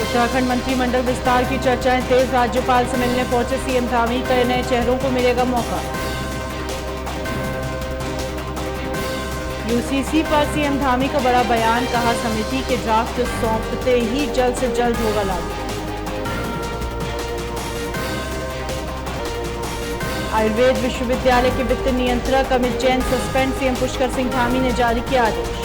उत्तराखंड मंत्रिमंडल विस्तार की चर्चाएं तेज। राज्यपाल से मिलने पहुंचे सीएम धामी, कई नए चेहरों को मिलेगा मौका। यूसीसी पर सीएम धामी का बड़ा बयान, कहा समिति के ड्राफ्ट सौंपते ही जल्द से जल्द होगा लागू। आयुर्वेद विश्वविद्यालय के वित्त नियंत्रक अमित जैन सस्पेंड, सीएम पुष्कर सिंह धामी ने जारी किया आदेश।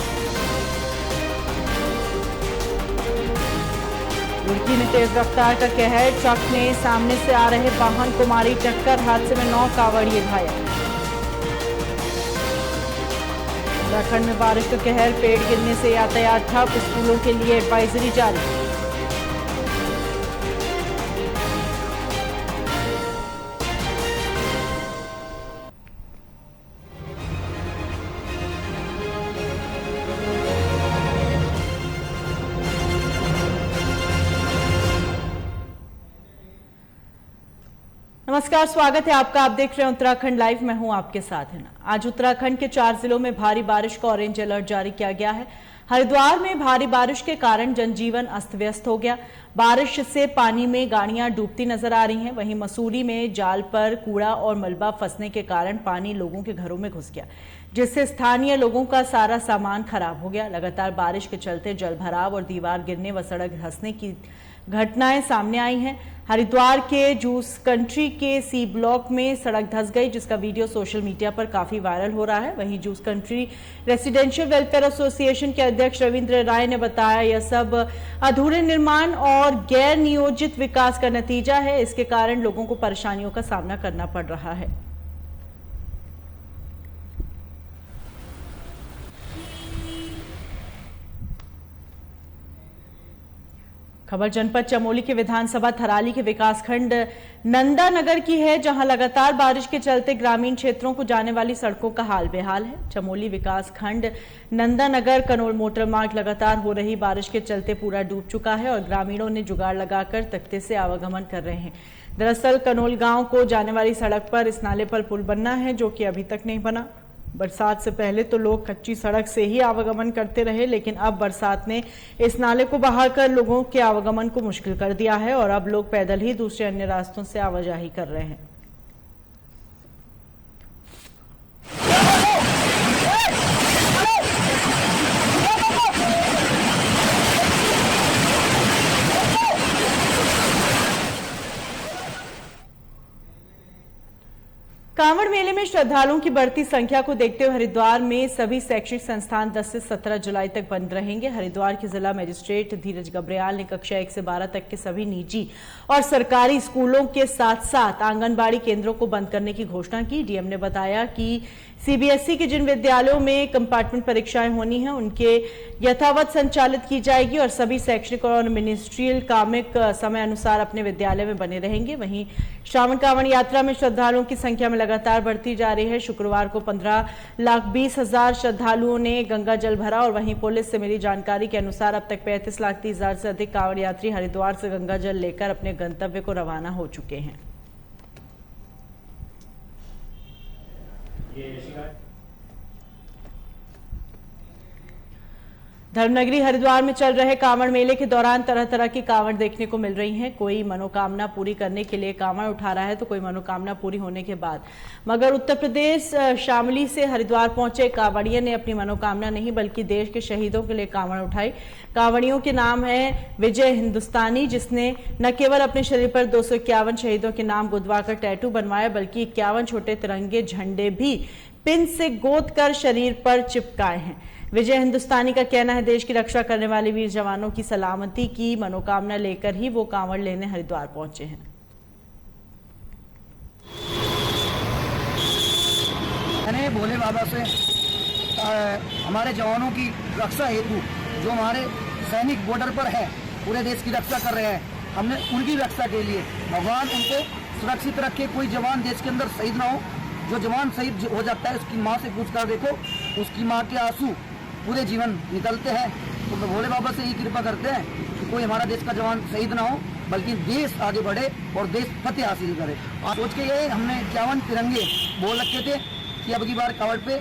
रुड़की में तेज रफ्तार का कहर, ट्रक ने सामने से आ रहे वाहन को मारी टक्कर, हादसे में 9 कांवड़िए घायल। उत्तराखंड में बारिश का कहर, पेड़ गिरने से यातायात ठप, स्कूलों के लिए एडवाइजरी जारी। नमस्कार, स्वागत है आपका। आप देख रहे हैं उत्तराखंड लाइव, मैं हूं आपके साथ है ना। आज उत्तराखंड के 4 जिलों में भारी बारिश का ऑरेंज अलर्ट जारी किया गया है। हरिद्वार में भारी बारिश के कारण जनजीवन अस्त व्यस्त हो गया। बारिश से पानी में गाड़ियां डूबती नजर आ रही हैं। वहीं मसूरी में जाल पर कूड़ा और मलबा फंसने के कारण पानी लोगों के घरों में घुस गया, जिससे स्थानीय लोगों का सारा सामान खराब हो गया। लगातार बारिश के चलते जलभराव और दीवार गिरने व सड़क धंसने की घटनाएं सामने आई हैं। हरिद्वार के जूस कंट्री के सी ब्लॉक में सड़क धंस गई, जिसका वीडियो सोशल मीडिया पर काफी वायरल हो रहा है। वहीं juice country residential welfare association के अध्यक्ष रविंद्र राय ने बताया, यह सब अधूरे निर्माण और गैर नियोजित विकास का नतीजा है। इसके कारण लोगों को परेशानियों का सामना करना पड़ रहा है। खबर जनपद चमोली के विधानसभा थराली के विकासखंड नंदानगर की है, जहां लगातार बारिश के चलते ग्रामीण क्षेत्रों को जाने वाली सड़कों का हाल बेहाल है। चमोली विकासखंड नंदानगर कनोल मोटर मार्ग लगातार हो रही बारिश के चलते पूरा डूब चुका है और ग्रामीणों ने जुगाड़ लगाकर तख्ते से आवागमन कर रहे हैं। दरअसल कनोल गांव को जाने वाली सड़क पर इस नाले पर पुल बनना है, जो कि अभी तक नहीं बना। बरसात से पहले तो लोग कच्ची सड़क से ही आवागमन करते रहे, लेकिन अब बरसात ने इस नाले को बहाकर लोगों के आवागमन को मुश्किल कर दिया है और अब लोग पैदल ही दूसरे अन्य रास्तों से आवाजाही कर रहे हैं। कांवड़ मेले में श्रद्धालुओं की बढ़ती संख्या को देखते हुए हरिद्वार में सभी शैक्षिक संस्थान 10 से 17 जुलाई तक बंद रहेंगे। हरिद्वार के जिला मजिस्ट्रेट धीरज गब्रियाल ने कक्षा 1 से 12 तक के सभी निजी और सरकारी स्कूलों के साथ साथ आंगनबाड़ी केंद्रों को बंद करने की घोषणा की। डीएम ने बताया कि सीबीएसई के जिन विद्यालयों में कंपार्टमेंट परीक्षाएं होनी है, उनके यथावत संचालित की जाएगी और सभी शैक्षणिक और मिनिस्ट्रियल कामिक समय अनुसार अपने विद्यालय में बने रहेंगे। वहीं श्रावण कांवड़ यात्रा में श्रद्धालुओं की संख्या में लगातार बढ़ती जा रही है। शुक्रवार को 15,20,000 श्रद्धालुओं ने गंगा जल भरा और वहीं पुलिस से मिली जानकारी के अनुसार अब तक 35,30,000 से अधिक कांवड़ यात्री हरिद्वार से गंगा जल लेकर अपने गंतव्य को रवाना हो चुके हैं। धर्मनगरी हरिद्वार में चल रहे कांवड़ मेले के दौरान तरह तरह की कांवड़ देखने को मिल रही हैं। कोई मनोकामना पूरी करने के लिए कांवड़ उठा रहा है तो कोई मनोकामना पूरी होने के बाद। मगर उत्तर प्रदेश शामली से हरिद्वार पहुंचे कांवड़ियों ने अपनी मनोकामना नहीं बल्कि देश के शहीदों के लिए कांवड़ उठाई। कांवड़ियों के नाम है विजय हिंदुस्तानी, जिसने न केवल अपने शरीर पर 251 शहीदों के नाम गुदवाकर टैटू बनवाया, बल्कि 51 छोटे तिरंगे झंडे भी पिन से गोद कर शरीर पर चिपकाए हैं। विजय हिंदुस्तानी का कहना है, देश की रक्षा करने वाले वीर जवानों की सलामती की मनोकामना लेकर ही वो कांवड़ लेने हरिद्वार पहुंचे हैं। मैंने भोले बाबा से हमारे जवानों की रक्षा हेतु, जो हमारे सैनिक बॉर्डर पर है, पूरे देश की रक्षा कर रहे हैं, हमने उनकी रक्षा के लिए भगवान उनको सुरक्षित रखे, कोई जवान देश के अंदर शहीद ना हो। जो जवान शहीद हो जाता है उसकी माँ से पूछकर देखो, उसकी माँ के आंसू पूरे जीवन निकलते हैं। तो भोले बाबा से यही कृपा करते हैं कि कोई हमारा देश का जवान शहीद ना हो, बल्कि देश आगे बढ़े और देश फतेह हासिल करे। और सोच के ये हमने 51 तिरंगे बोल रखे थे कि अब की बार कांवड़ पे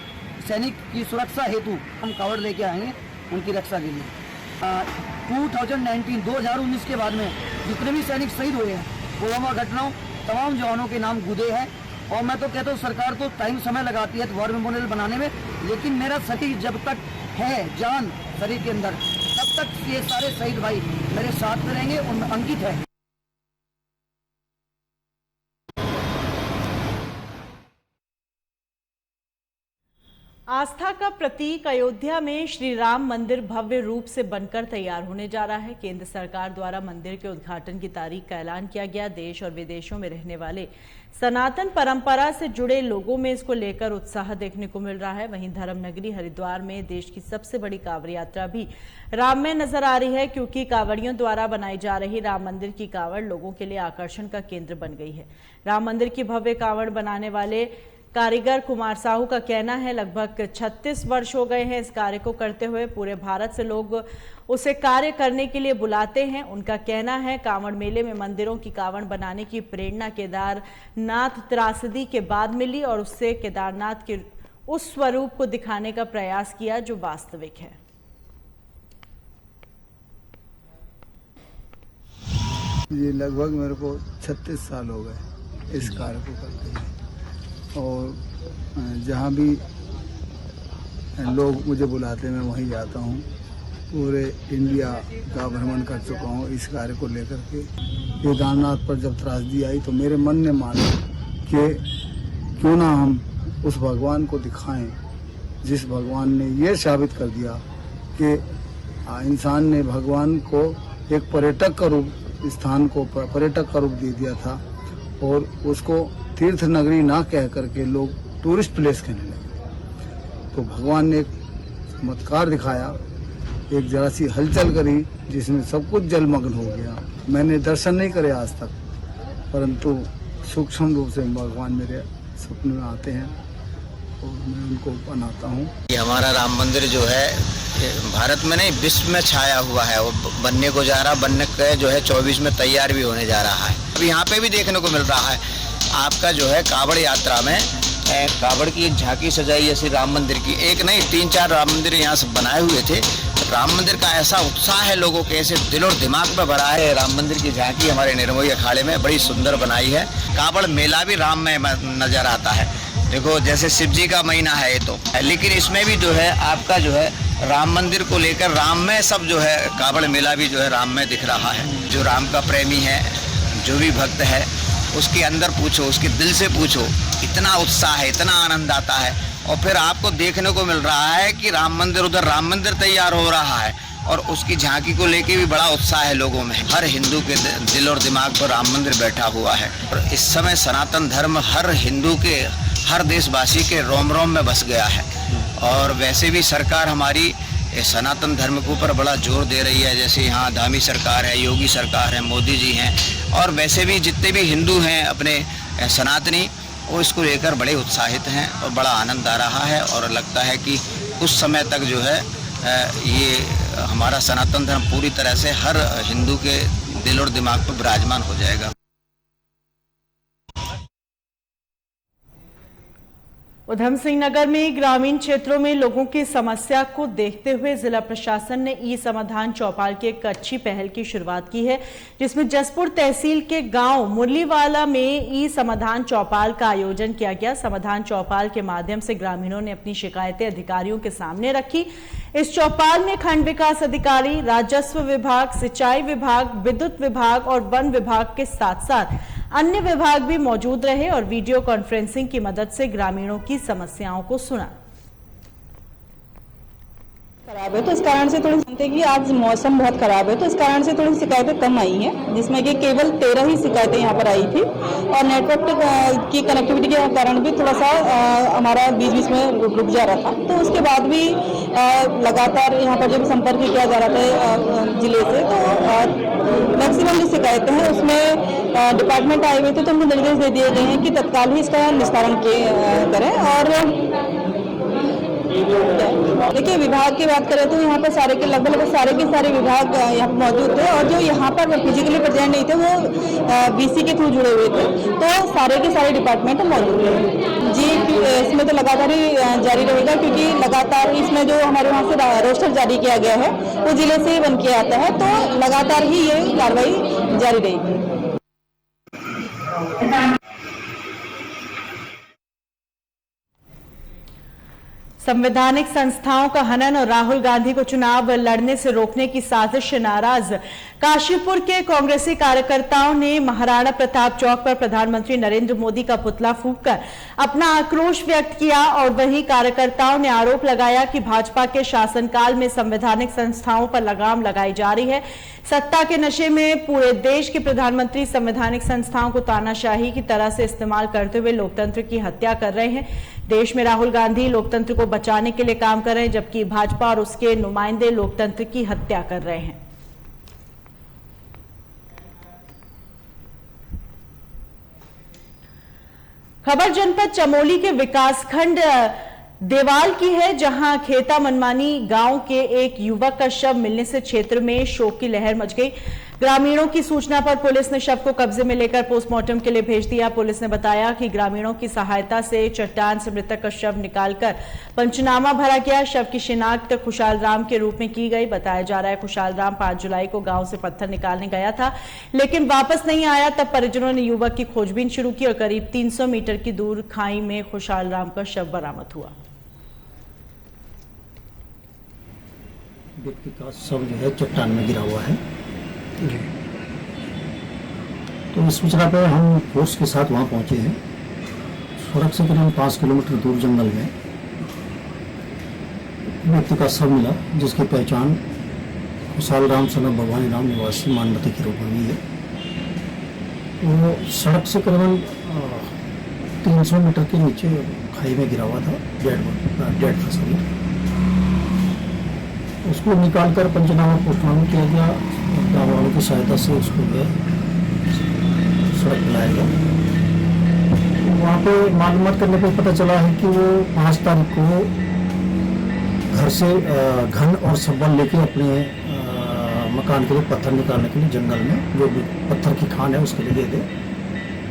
सैनिक की सुरक्षा हेतु हम कांवड़ लेके आएंगे उनकी रक्षा के लिए। 2019 के बाद में जितने भी सैनिक शहीद हुए हैं पुलवामा घटनाओं तमाम जवानों के नाम गुदे हैं। और मैं तो कहता हूँ सरकार तो टाइम समय लगाती है वॉर मेमोरियल बनाने में, लेकिन मेरा शरीर जब तक है जान शरीर के अंदर तब तक ये सारे शहीद भाई मेरे साथ में रहेंगे, उनमें अंकित है। आस्था का प्रतीक अयोध्या में श्री राम मंदिर भव्य रूप से बनकर तैयार होने जा रहा है। केंद्र सरकार द्वारा मंदिर के उद्घाटन की तारीख का ऐलान किया गया। देश और विदेशों में रहने वाले सनातन परंपरा से जुड़े लोगों में इसको लेकर उत्साह देखने को मिल रहा है। वहीं धर्मनगरी हरिद्वार में देश की सबसे बड़ी कांवड़ यात्रा भी राममय नजर आ रही है, क्योंकि कांवड़ियों द्वारा बनाई जा रही राम मंदिर की कांवड़ लोगों के लिए आकर्षण का केंद्र बन गई है। राम मंदिर की भव्य कांवड़ बनाने वाले कारीगर कुमार साहू का कहना है लगभग 36 वर्ष हो गए हैं इस कार्य को करते हुए। पूरे भारत से लोग उसे कार्य करने के लिए बुलाते हैं। उनका कहना है कांवड़ मेले में मंदिरों की कांवड़ बनाने की प्रेरणा केदारनाथ त्रासदी के बाद मिली और उससे केदारनाथ के उस स्वरूप को दिखाने का प्रयास किया जो वास्तविक है। ये लगभग मेरे को 36 साल हो गए इस कार्य को करते हैं, और जहाँ भी लोग मुझे बुलाते हैं मैं वहीं जाता हूँ। पूरे इंडिया का भ्रमण कर चुका हूँ इस कार्य को लेकर के। केदारनाथ पर जब त्रासदी आई तो मेरे मन ने माना कि क्यों ना हम उस भगवान को दिखाएं जिस भगवान ने ये साबित कर दिया कि इंसान ने भगवान को एक पर्यटक का रूप, स्थान को पर्यटक का रूप दे दिया था और उसको तीर्थ नगरी ना कह करके लोग टूरिस्ट प्लेस कहने लगे। तो भगवान ने एक चमत्कार दिखाया, एक जरा सी हलचल करी जिसमें सब कुछ जलमग्न हो गया। मैंने दर्शन नहीं करे आज तक, परंतु सूक्ष्म रूप से भगवान मेरे सपने में आते हैं और मैं उनको बनाता हूँ। ये हमारा राम मंदिर जो है भारत में नहीं विश्व में छाया हुआ है, वो बनने को जा रहा, बनने के जो है 24 में तैयार भी होने जा रहा है। अभी यहाँ पे भी देखने को मिल रहा है आपका जो है कांवड़ यात्रा में कांवड़ की एक झांकी सजाई है श्री राम मंदिर की। एक नहीं 3-4 राम मंदिर यहाँ से बनाए हुए थे। राम मंदिर का ऐसा उत्साह है लोगों के, ऐसे दिल और दिमाग में भरा है। राम मंदिर की झांकी हमारे निर्मोही अखाड़े में बड़ी सुंदर बनाई है। कांवड़ मेला भी राम में नजर आता है। देखो जैसे शिव जी का महीना है ये तो, लेकिन इसमें भी जो है आपका जो है राम मंदिर को लेकर राम में सब जो है कांवड़ मेला भी जो है राम में दिख रहा है। जो राम का प्रेमी है, जो भी भक्त है, उसके अंदर पूछो, उसके दिल से पूछो, इतना उत्साह है, इतना आनंद आता है। और फिर आपको देखने को मिल रहा है कि राम मंदिर, उधर राम मंदिर तैयार हो रहा है और उसकी झांकी को लेके भी बड़ा उत्साह है लोगों में। हर हिंदू के दिल और दिमाग पर राम मंदिर बैठा हुआ है और इस समय सनातन धर्म हर हिंदू के, हर देशवासी के रोम रोम में बस गया है। और वैसे भी सरकार हमारी सनातन धर्म के ऊपर बड़ा जोर दे रही है। जैसे यहाँ धामी सरकार है, योगी सरकार है, मोदी जी हैं, और वैसे भी जितने भी हिंदू हैं अपने सनातनी, वो इसको लेकर बड़े उत्साहित हैं और बड़ा आनंद आ रहा है। और लगता है कि कुछ समय तक जो है ये हमारा सनातन धर्म पूरी तरह से हर हिंदू के दिल और दिमाग पर विराजमान हो जाएगा। उधम सिंह नगर में ग्रामीण क्षेत्रों में लोगों की समस्या को देखते हुए जिला प्रशासन ने ई समाधान चौपाल की एक अच्छी पहल की शुरुआत की है, जिसमें जसपुर तहसील के गांव मुरलीवाला में ई समाधान चौपाल का आयोजन किया गया। समाधान चौपाल के माध्यम से ग्रामीणों ने अपनी शिकायतें अधिकारियों के सामने रखी। इस चौपाल में खंड विकास अधिकारी, राजस्व विभाग, सिंचाई विभाग, विद्युत विभाग और वन विभाग के साथ साथ अन्य विभाग भी मौजूद रहे और वीडियो कॉन्फ्रेंसिंग की मदद से ग्रामीणों की समस्याओं को सुना। खराब है तो इस कारण से थोड़ी सुनते कि आज मौसम बहुत खराब है तो इस कारण से थोड़ी शिकायतें कम आई हैं, जिसमें कि केवल 13 ही शिकायतें यहाँ पर आई थी और नेटवर्क की कनेक्टिविटी के कारण भी थोड़ा सा हमारा बीच बीच में रुक जा रहा था। तो उसके बाद भी लगातार यहाँ पर जब संपर्क किया जा रहा था जिले से, तो मैक्सिमम जो शिकायतें हैं उसमें डिपार्टमेंट आए हुए थे तो उनको निर्देश दे दिए गए हैं कि तत्काल ही इसका निस्तारण करें और देखिए, विभाग की बात करें तो यहाँ पर सारे के लगभग सारे के सारे विभाग यहाँ पर मौजूद थे, और जो यहाँ पर फिजिकली प्रेजेंट नहीं थे वो बीसी के थ्रू जुड़े हुए थे, तो सारे के सारे डिपार्टमेंट मौजूद थे जी। इसमें तो लगातार ही जारी रहेगा, क्योंकि लगातार इसमें जो हमारे वहाँ से रोस्टर जारी किया गया है वो जिले से ही बन के आता है, तो लगातार ही ये कार्रवाई जारी रहेगी। संवैधानिक संस्थाओं का हनन और राहुल गांधी को चुनाव लड़ने से रोकने की साजिश से नाराज काशीपुर के कांग्रेसी कार्यकर्ताओं ने महाराणा प्रताप चौक पर प्रधानमंत्री नरेंद्र मोदी का पुतला फूंककर अपना आक्रोश व्यक्त किया। और वहीं कार्यकर्ताओं ने आरोप लगाया कि भाजपा के शासनकाल में संवैधानिक संस्थाओं पर लगाम लगाई जा रही है। सत्ता के नशे में पूरे देश के प्रधानमंत्री संवैधानिक संस्थाओं को तानाशाही की तरह से इस्तेमाल करते हुए लोकतंत्र की हत्या कर रहे हैं। देश में राहुल गांधी लोकतंत्र को बचाने के लिए काम कर रहे हैं, जबकि भाजपा और उसके नुमाइंदे लोकतंत्र की हत्या कर रहे हैं। खबर जनपद चमोली के विकासखंड देवाल की है, जहां खेता मनमानी गांव के एक युवक का शव मिलने से क्षेत्र में शोक की लहर मच गई। ग्रामीणों की सूचना पर पुलिस ने शव को कब्जे में लेकर पोस्टमार्टम के लिए भेज दिया। पुलिस ने बताया कि ग्रामीणों की सहायता से चट्टान से मृतक का शव निकालकर पंचनामा भरा गया। शव की शिनाख्त खुशहाल राम के रूप में की गई। बताया जा रहा है खुशहाल राम 5 जुलाई को गांव से पत्थर निकालने गया था, लेकिन वापस नहीं आया। तब परिजनों ने युवक की खोजबीन शुरू की और करीब 300 मीटर की दूर खाई में खुशहाल राम का शव बरामद हुआ। व्यक्ति का शव जो है चट्टान में गिरा हुआ है। तो इस सूचना पर हम फोर्स के साथ वहां पहुंचे हैं। सड़क से करीब 5 किलोमीटर दूर जंगल में व्यक्ति का शव मिला, जिसकी पहचान खुशहाल राम सन भवानी राम निवासी मानवती के रूप में हुई है। वो सड़क से करीबन 300 मीटर के नीचे खाई में गिरा हुआ था, डेड था सभी। उसको निकालकर पंचनामा पोस्टमार्टम किया गया। गाँव वालों की सहायता से उसको सड़क पर लाया गया। वहाँ पे मालूमात करने पर पता चला है कि वो 5 तारीख को घर से घन और सब्बल लेके अपने मकान के लिए पत्थर निकालने के लिए जंगल में जो भी पत्थर की खान है उसके लिए गए थे,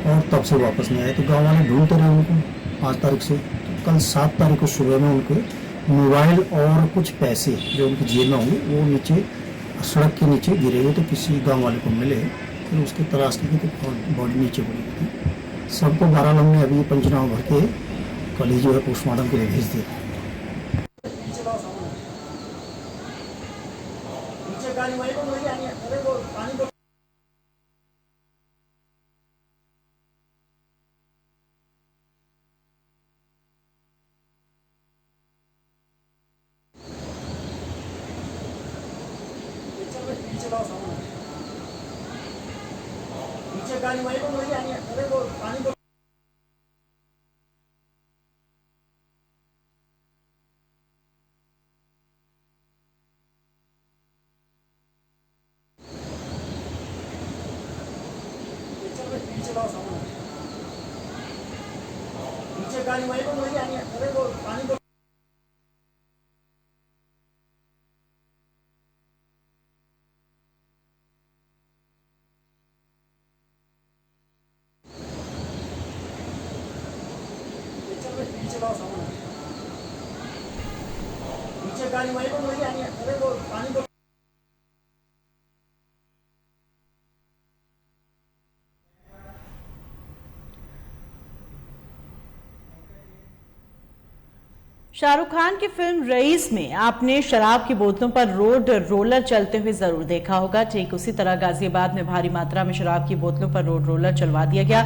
और तब से वापस नहीं आए। तो गाँव वाले ढूंढते रहे उनको 5 तारीख से। तो कल 7 तारीख को सुबह में उनके मोबाइल और कुछ पैसे जो उनकी जेब में होंगे वो नीचे सड़क के नीचे गिरे हुए, तो किसी गांव वाले को मिले। फिर उसकी तलाश की तो बॉडी नीचे पड़ी हुई थी। सबको 12 लोग ने अभी पंचनामा भर के कल ही जो है पोस्टमार्टम के लिए भेज दिया। शाहरुख खान की फिल्म रईस में आपने शराब की बोतलों पर रोड रोलर चलते हुए जरूर देखा होगा। ठीक उसी तरह गाजियाबाद में भारी मात्रा में शराब की बोतलों पर रोड रोलर चलवा दिया गया।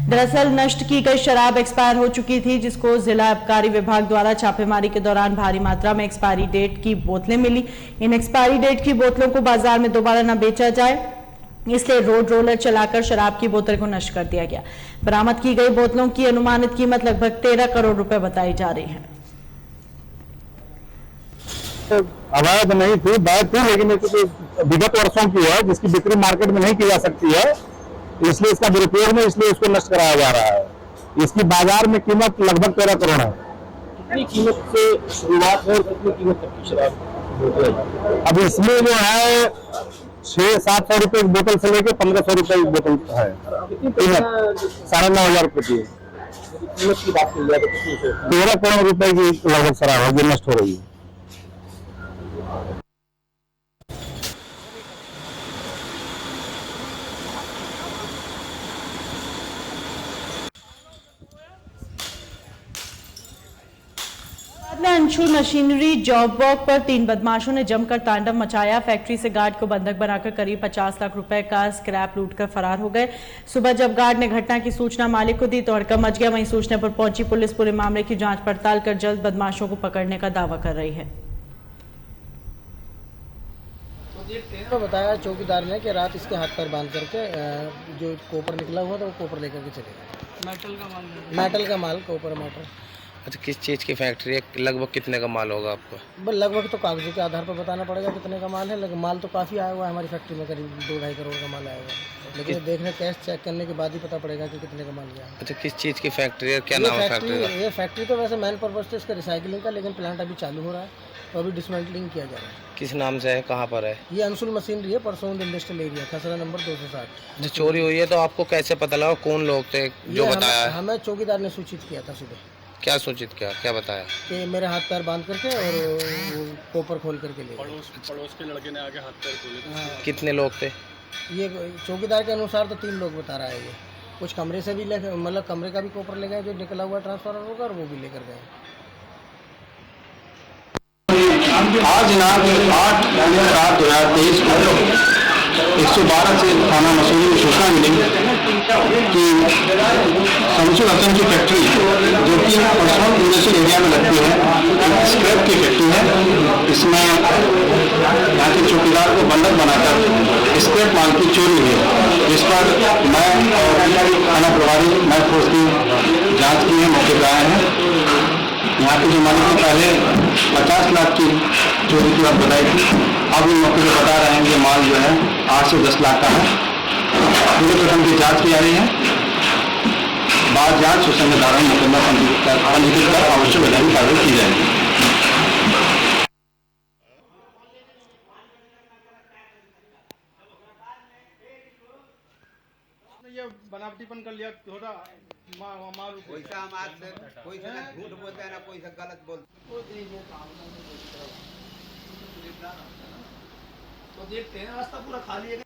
दरअसल नष्ट की गई शराब एक्सपायर हो चुकी थी, जिसको जिला आबकारी विभाग द्वारा छापेमारी के दौरान भारी मात्रा में एक्सपायरी डेट की बोतलें मिली। इन एक्सपायरी डेट की बोतलों को बाजार में दोबारा न बेचा जाए, इसलिए रोड रोलर चलाकर शराब की बोतल को नष्ट कर दिया गया। बरामद की गई बोतलों की अनुमानित कीमत लगभग 13 करोड़ रुपए बताई जा रही है। अवैध नहीं थी, वैध थी, लेकिन विगत वर्षों की है, जिसकी बिक्री मार्केट में नहीं की जा सकती है, इसलिए इसका दुरुपयोग में इसलिए इसको नष्ट कराया जा रहा है। इसकी बाजार में कीमत लगभग 13 करोड़ है। कितनी कीमत से शुरुआत है और कितनी कीमत तक की शराब होती है? अब इसमें जो है 600-700 रुपए की बोतल से लेके 1500 रुपए की बोतल है। कीमत 9,500 रुपए की। कीमत की बात की जाए तो कितनी है? 13 करोड़ रुपए की लगभग शराब है जो नष्ट हो रही है। अंशुल मशीनरी जॉब वर्क पर 3 बदमाशों ने जमकर तांडव मचाया। फैक्ट्री से गार्ड को बंधक बनाकर करीब 50 लाख रुपए का स्क्रैप लूटकर फरार हो गए। सुबह जब गार्ड ने घटना की सूचना मालिक को दी तो हड़कंप मच गया। वहीं सूचना पर पहुंची पुलिस पूरे मामले की जांच पड़ताल कर जल्द बदमाशों को पकड़ने का दावा कर रही है। तो बताया चौकीदार ने कि रात इसके हाथ पैर बांध करके जो कोपर निकला हुआ था वो कोपर लेकर के चले गए। मेटल का माल कोपर मेटल। अच्छा, किस चीज़ की फैक्ट्री है? लगभग कितने का माल होगा आपको? लगभग तो कागजों के आधार पर बताना पड़ेगा कितने का माल है, लेकिन माल तो काफ़ी आया हुआ है हमारी फैक्ट्री में, करीब 2-2.5 करोड़ का माल आया हुआ है। लेकिन देखने कैश चेक करने के बाद ही पता पड़ेगा कि कितने का माल गया है। अच्छा, किस चीज़ की फैक्ट्री है? क्या नाम है फैक्ट्री का? ये फैक्ट्री तो वैसे मैन पर्पज से इसका रिसाइकलिंग का, लेकिन प्लांट अभी चालू हो रहा है तो अभी डिसमेंटलिंग किया जा रहा है। किस नाम से है? कहाँ पर है? ये अंशुल मशीनरी है, परसों इंडस्ट्रियल एरिया, खसरा नंबर 260। जो चोरी हुई है तो आपको कैसे पता लगा? कौन लोग थे जो बताया? हमें चौकीदार ने सूचित किया था सुबह। क्या सूचित किया, क्या बताया? कि मेरे हाथ पैर बांध करके और कोपर खोल करके ले। पड़ोस के लड़के ने आगे हाथ पैर खोले। कितने लोग थे? ये चौकीदार के अनुसार तो 3 लोग बता रहा है। ये कुछ कमरे से भी ले, मतलब कमरे का भी कोपर ले गए जो निकला हुआ ट्रांसफार्मर होगा, और वो भी लेकर गए। आज दिनांक 8/7/2023 को 112 से थाना मसूरी में सूचना मिली कि शमसुल हसन की फैक्ट्री जो कि परसों इंडस्ट्रियल एरिया में लगती है, स्क्रैप की फैक्ट्री है। इसमें यहाँ के चौकीदार को बंधक बनाकर स्क्रैप माल की चोरी हुई है, जिस पर मैं और थाना प्रभारी मैं फोर्स की जाँच की है, मौके पर आए हैं। यहाँ के जो मालिक ने पहले 50 लाख की चोरी की बात बताई थी, अब इन मौके पर बता रहे हैं कि माल जो है 8 से 10 लाख का है। पूरे प्रकरण की जांच की जा रही है। बाद जांच सुसंगत धारा में मुकदमा पंजीकृत कर आवश्यक वैधानिक कार्रवाई की जाएगी। ये बनावटीपन कर लिया थोड़ा कोई सा झूठ बोलता है ना, कोई सा गलत बोलता तो देखते हैं रास्ता पूरा खाली है।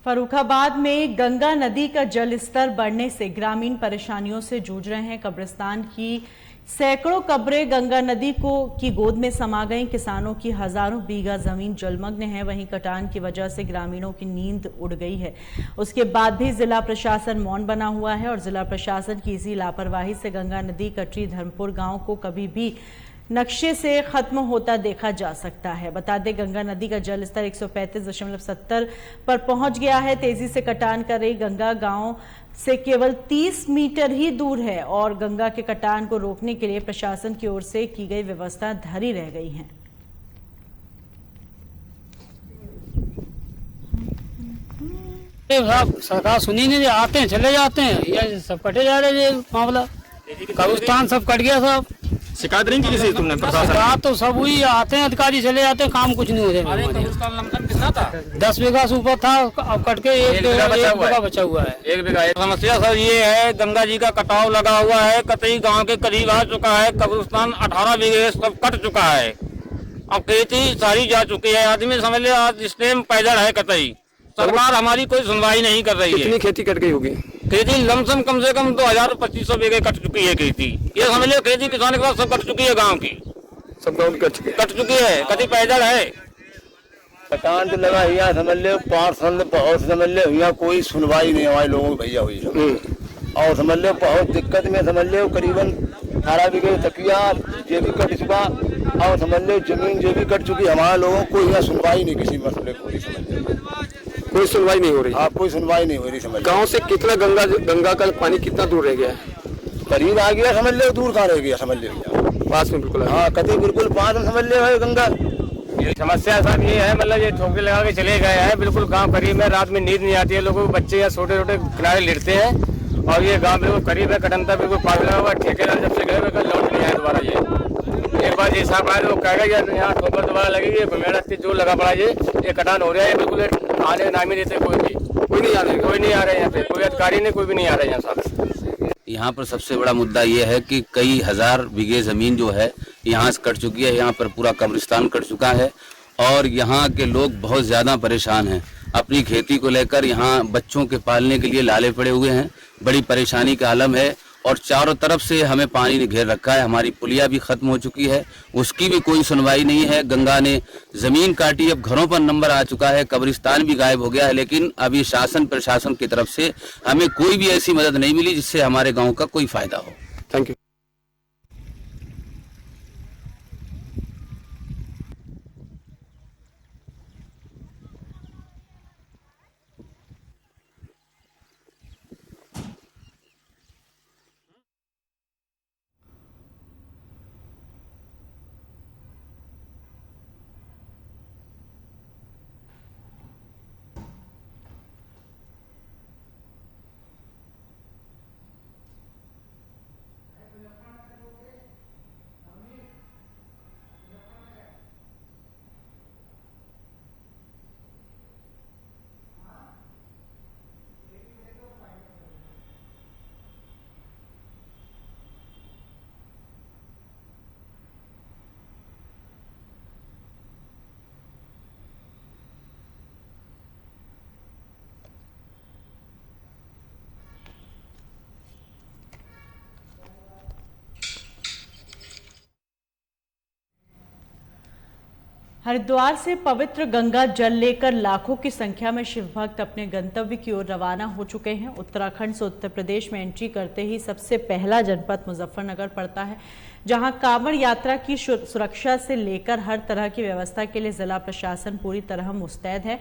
फर्रुखाबाद में गंगा नदी का जल स्तर बढ़ने से ग्रामीण परेशानियों से जूझ रहे हैं। कब्रिस्तान की सैकड़ों कब्रें गंगा नदी की गोद में समा गईं। किसानों की हजारों बीघा जमीन जलमग्न है। वहीं कटान की वजह से ग्रामीणों की नींद उड़ गई है। उसके बाद भी जिला प्रशासन मौन बना हुआ है और जिला प्रशासन की इसी लापरवाही से गंगा नदी कटरी धर्मपुर गांव को कभी भी नक्शे से खत्म होता देखा जा सकता है। बता दें, गंगा नदी का जल स्तर 135.70 पर पहुंच गया है। तेजी से कटान कर रही गंगा गांव से केवल 30 मीटर ही दूर है और गंगा के कटान को रोकने के लिए प्रशासन की ओर से की गई व्यवस्था धरी रह गई है। सरकार सुनी नहीं, आते हैं चले जाते हैं, ये सब कटे जा रहे हैं। मामला कब्रिस्तान सब कट गया। सब शिकायत नहीं की किसी तुमने? शिकायत तो सब हुई, आते हैं अधिकारी चले जाते हैं, काम कुछ नहीं हो रहा। 10 बीघा से ऊपर था, अब कट के 1 बीघा बचा हुआ है। 1 बीघा। समस्या सर ये है, गंगा जी का कटाव लगा हुआ है, कतई गांव के करीब आ चुका है। कब्रिस्तान 18 बीघे सब कट चुका है। अब खेती सारी जा चुकी है। आदमी समझ ले आज इस टाइम पैदल है कतई। सरकार हमारी कोई सुनवाई नहीं कर रही है। कितनी खेती कट गई होगी? खेती लमसम कम से कम 2500 बीघे कट चुकी है खेती। ये समझ लो खेती किसान के पास सब कट चुकी है, गांव की सब गाँव की कट चुकी है। कभी पैदल है। कटान तो लगा यहाँ समझ लो 5 साल बहुत समझ लो यहाँ कोई सुनवाई नहीं हमारे लोगों की भैया हुई। और समझ लो बहुत दिक्कत में समझ लो करीबन 18 बीघे तकिया ये भी कट चुका और समझ लो जमीन जो भी कट चुकी। हमारे लोगों को यहाँ सुनवाई नहीं किसी मसले को कोई सुनवाई नहीं हो रही। हाँ, कोई सुनवाई नहीं हो रही। समझ गांव से कितना गंगा का पानी कितना दूर रह गया है? करीब आ गया समझ लो, दूर कहाँ रह गया समझ लो, पास में बिल्कुल। हाँ, कभी बिल्कुल पास में समझ लो है गंगा। ये समस्या साहब ये है, मतलब ये ठोके लगा के चले गए हैं, बिल्कुल गांव करीब में, रात में नींद नहीं आती है लोगों को, बच्चे या छोटे छोटे किनारे लेटते हैं और ये गांव बिल्कुल करीब है, कटमता बिल्कुल पास लगा हुआ। ठेकेदार जब से गए लौट नहीं आया दोबारा। ये एक बार ये साहब आए तो कहेगा यार यहाँ ठोकर दोबारा लगेगी, मेरा जोर लगा पड़ा, ये कटान हो रहा है, ये बिल्कुल आने नाम ही देते, कोई नहीं आ रहे, कोई नहीं आ रहे यहाँ पे, कोई अधिकारी नहीं, कोई भी नहीं आ रहा है यहाँ साहब। यहाँ पर सबसे बड़ा मुद्दा ये है कि कई हजार बीघे जमीन जो है यहाँ से कट चुकी है, यहाँ पर पूरा कब्रिस्तान कट चुका है और यहाँ के लोग बहुत ज़्यादा परेशान हैं अपनी खेती को लेकर। यहाँ बच्चों के पालने के लिए लाले पड़े हुए हैं, बड़ी परेशानी का आलम है और चारों तरफ से हमें पानी ने घेर रखा है। हमारी पुलिया भी खत्म हो चुकी है, उसकी भी कोई सुनवाई नहीं है। गंगा ने जमीन काटी, अब घरों पर नंबर आ चुका है, कब्रिस्तान भी गायब हो गया है, लेकिन अभी शासन प्रशासन की तरफ से हमें कोई भी ऐसी मदद नहीं मिली जिससे हमारे गाँव का कोई फायदा हो। Thank you. हरिद्वार से पवित्र गंगा जल लेकर लाखों की संख्या में शिव भक्त अपने गंतव्य की ओर रवाना हो चुके हैं। उत्तराखंड से उत्तर प्रदेश में एंट्री करते ही सबसे पहला जनपद मुजफ्फरनगर पड़ता है, जहां कांवड़ यात्रा की सुरक्षा से लेकर हर तरह की व्यवस्था के लिए जिला प्रशासन पूरी तरह मुस्तैद है।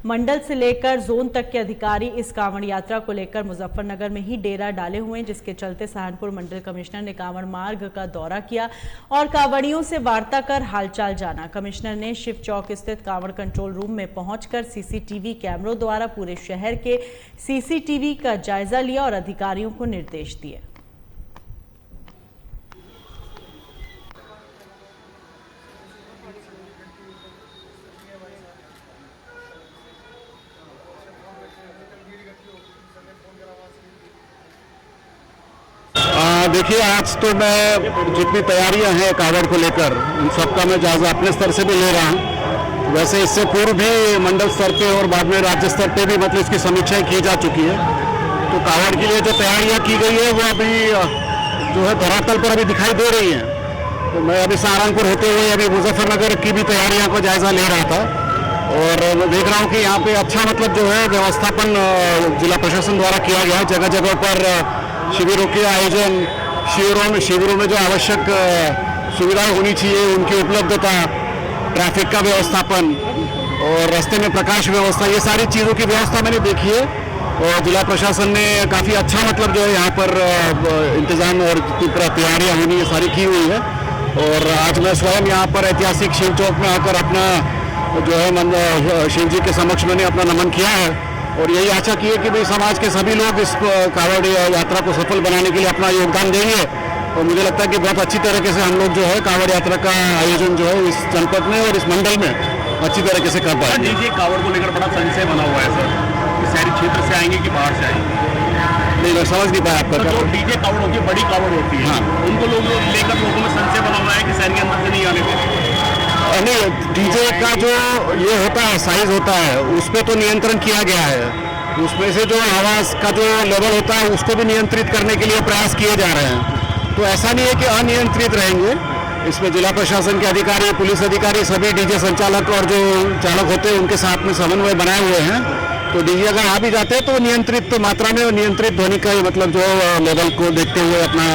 मंडल से लेकर जोन तक के अधिकारी इस कांवड़ यात्रा को लेकर मुजफ्फरनगर में ही डेरा डाले हुए हैं, जिसके चलते सहारनपुर मंडल कमिश्नर ने कांवड़ मार्ग का दौरा किया और कांवड़ियों से वार्ता कर हालचाल जाना। कमिश्नर ने शिव चौक स्थित कांवड़ कंट्रोल रूम में पहुंचकर सीसीटीवी कैमरों द्वारा पूरे शहर के सीसीटीवी का जायजा लिया और अधिकारियों को निर्देश दिए। देखिए, आज तो मैं जितनी तैयारियां हैं कांवड़ को लेकर उन सबका मैं जायजा अपने स्तर से भी ले रहा हूं। वैसे इससे पूर्व भी मंडल स्तर पे और बाद में राज्य स्तर पे भी मतलब इसकी समीक्षाएं की जा चुकी है। तो कांवड़ के लिए जो तैयारियां की गई है वो अभी जो है धरातल पर अभी दिखाई दे रही हैं। तो मैं अभी सहारनपुर होते हुए अभी मुजफ्फरनगर की भी तैयारियों का जायजा ले रहा था और मैं देख रहा हूँ कि यहाँ पे अच्छा मतलब जो है व्यवस्थापन जिला प्रशासन द्वारा किया गया है। जगह जगह पर शिविरों के आयोजन, शिविरों में जो आवश्यक सुविधाएं होनी चाहिए उनकी उपलब्धता, ट्रैफिक का व्यवस्थापन और रास्ते में प्रकाश व्यवस्था, ये सारी चीज़ों की व्यवस्था मैंने देखी है और जिला प्रशासन ने काफ़ी अच्छा मतलब जो है यहाँ पर इंतजाम और तैयारियाँ होनी ये सारी की हुई है। और आज मैं स्वयं यहाँ पर ऐतिहासिक शिव चौक में आकर अपना जो है शिव जी के समक्ष मैंने अपना नमन किया है और यही आशा की है कि भाई समाज के सभी लोग इस कांवड़ यात्रा को सफल बनाने के लिए अपना योगदान देंगे। और मुझे लगता है कि बहुत अच्छी तरीके से हम लोग जो है कांवड़ यात्रा का आयोजन जो है इस जनपद में और इस मंडल में अच्छी तरीके से कर पाएंगे। डीजे कांवड़ को लेकर बड़ा संशय बना हुआ है सर, कि शहरी क्षेत्र से आएंगे कि बाहर से आएंगे? नहीं, मैं समझ नहीं पाया आपका। जो डीजे कांवड़ होती है, बड़ी कांवड़ होती है, उनको लोग लेकर लोगों में संशय बना हुआ है कि शहर के अंदर से नहीं आने देते। नहीं, डीजे का जो ये होता है साइज होता है उस पर तो नियंत्रण किया गया है। उसमें से जो आवाज़ का जो लेवल होता है उसको भी नियंत्रित करने के लिए प्रयास किए जा रहे हैं। तो ऐसा नहीं है कि अनियंत्रित रहेंगे। इसमें जिला प्रशासन के अधिकारी, पुलिस अधिकारी, सभी डीजे संचालक और जो चालक होते हैं उनके साथ में समन्वय बनाए हुए हैं। तो डीजे अगर आ भी जाते हैं तो नियंत्रित मात्रा में और नियंत्रित ध्वनि का मतलब जो लेवल को देखते हुए अपना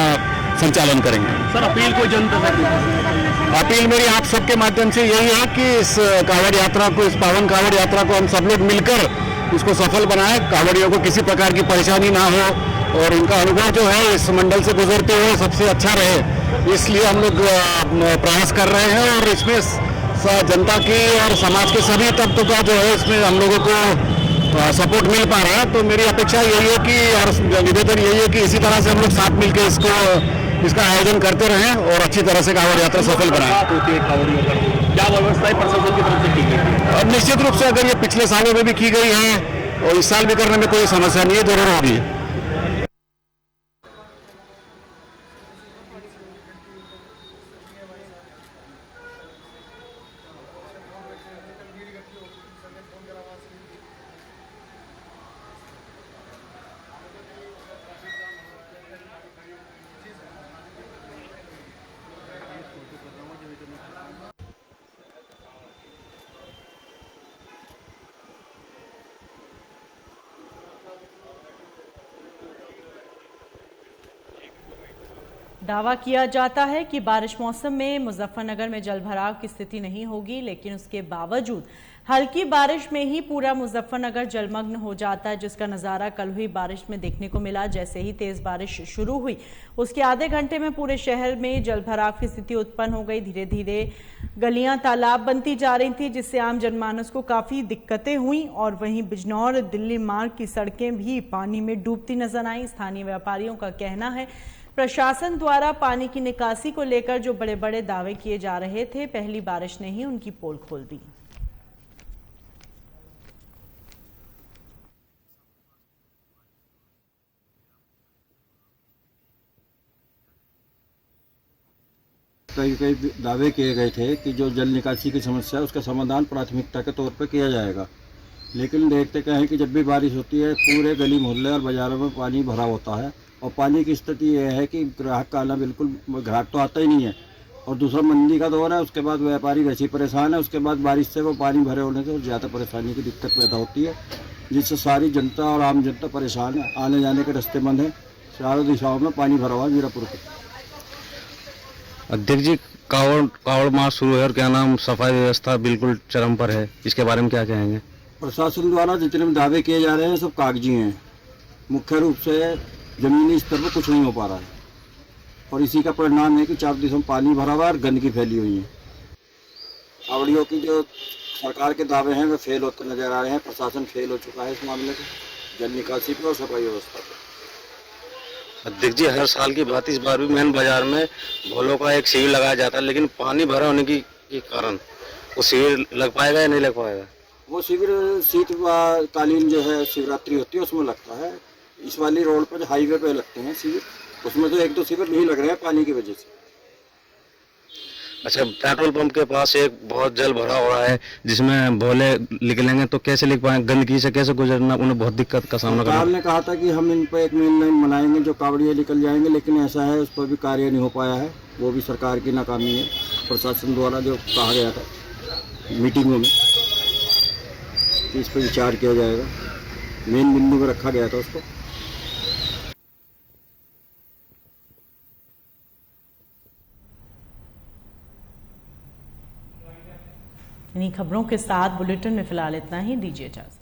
संचालन करेंगे। सर, अपील कोई जनता से? अपील मेरी आप सबके माध्यम से यही है कि इस कांवड़ यात्रा को, इस पावन कांवड़ यात्रा को हम सब लोग मिलकर इसको सफल बनाएं, कांवड़ियों को किसी प्रकार की परेशानी ना हो और उनका अनुभव जो है इस मंडल से गुजरते हुए सबसे अच्छा रहे, इसलिए हम लोग प्रयास कर रहे हैं। और इसमें जनता की और समाज के सभी तत्व का जो है इसमें हम लोगों को सपोर्ट मिल पा रहा है। तो मेरी अपेक्षा यही है कि और निवेदन यही है कि इसी तरह से हम लोग साथ मिलकर इसका आयोजन करते रहें और अच्छी तरह से कांवड़ यात्रा सफल बनाएं। क्या व्यवस्थाएं प्रशासन की तरफ से की गई है? और निश्चित रूप से अगर ये पिछले सालों में भी की गई है और इस साल भी करने में कोई समस्या नहीं है, जरूर होगी। दावा किया जाता है कि बारिश मौसम में मुजफ्फरनगर में जलभराव की स्थिति नहीं होगी, लेकिन उसके बावजूद हल्की बारिश में ही पूरा मुजफ्फरनगर जलमग्न हो जाता है, जिसका नजारा कल हुई बारिश में देखने को मिला। जैसे ही तेज बारिश शुरू हुई उसके आधे घंटे में पूरे शहर में जलभराव की स्थिति उत्पन्न हो गई। धीरे धीरे गलियां तालाब बनती जा रही थी, जिससे आम जनमानस को काफी दिक्कतें हुई और वहीं बिजनौर दिल्ली मार्ग की सड़कें भी पानी में डूबती नजर आई। स्थानीय व्यापारियों का कहना है प्रशासन द्वारा पानी की निकासी को लेकर जो बड़े बड़े दावे किए जा रहे थे, पहली बारिश ने ही उनकी पोल खोल दी। कई दावे किए गए थे कि जो जल निकासी की समस्या है उसका समाधान प्राथमिकता के तौर पर किया जाएगा, लेकिन देखते क्या है कि जब भी बारिश होती है पूरे गली मोहल्ले और बाजारों में पानी भरा होता है और पानी की स्थिति यह है कि ग्राहक का आना बिल्कुल, ग्राहक तो आता ही नहीं है और दूसरा मंदी का दौर है, उसके बाद व्यापारी वैसे ही परेशान है, उसके बाद बारिश से वो पानी भरे होने से ज़्यादा परेशानी की दिक्कत पैदा होती है, जिससे सारी जनता और आम जनता परेशान है। आने जाने के रास्ते बंद हैं, चारों दिशाओं में पानी भरा हुआ है मीरापुर के। अध्यक्ष जी, कावड़ मार्च शुरू है और क्या नाम सफाई व्यवस्था बिल्कुल चरम पर है, इसके बारे में क्या कहेंगे? प्रशासन द्वारा जितने भी दावे किए जा रहे हैं सब कागजी हैं, मुख्य रूप से जमीनी स्तर पर कुछ नहीं हो पा रहा है और इसी का परिणाम है कि चारों दिशा में पानी भरा हुआ है और गंदगी फैली हुई है। कावड़ियों की जो सरकार के दावे हैं वे फेल होते नजर आ रहे हैं। प्रशासन फेल हो चुका है इस मामले में, जल निकासी पर और सफाई व्यवस्था पर। अध्यक्ष जी, हर साल की बात इस बार भी मेन बाजार में भोलों का एक शिविर लगाया जाता है, लेकिन पानी भरा होने के कारण वो शिविर लग पाएगा या नहीं लग पाएगा? वो शिविर शीतकालीन जो है शिवरात्रि होती है उसमें लगता है। इस वाली रोड पर हाईवे पे लगते हैं शिविर, उसमें तो एक दो शिविर नहीं लग रहे हैं पानी की वजह से। अच्छा, पेट्रोल पंप के पास एक बहुत जल भरा हुआ है जिसमें भोले निकलेंगे तो कैसे लिख पाएंगे? गंदगी से कैसे गुजरना, उन्हें बहुत दिक्कत का सामना करना। सरकार ने कहा था कि हम इन पर एक मेन लाइन बनाएंगे जो कावड़िया निकल जाएंगे, लेकिन ऐसा है उस पर भी कार्य नहीं हो पाया है। वो भी सरकार की नाकामी है। प्रशासन द्वारा जो कहा गया था मीटिंगों में कि इस पर विचार किया जाएगा, मेन बिंदु में रखा गया था उसको। इन्हीं खबरों के साथ बुलेटिन में फिलहाल इतना ही। दीजिए इजाजत।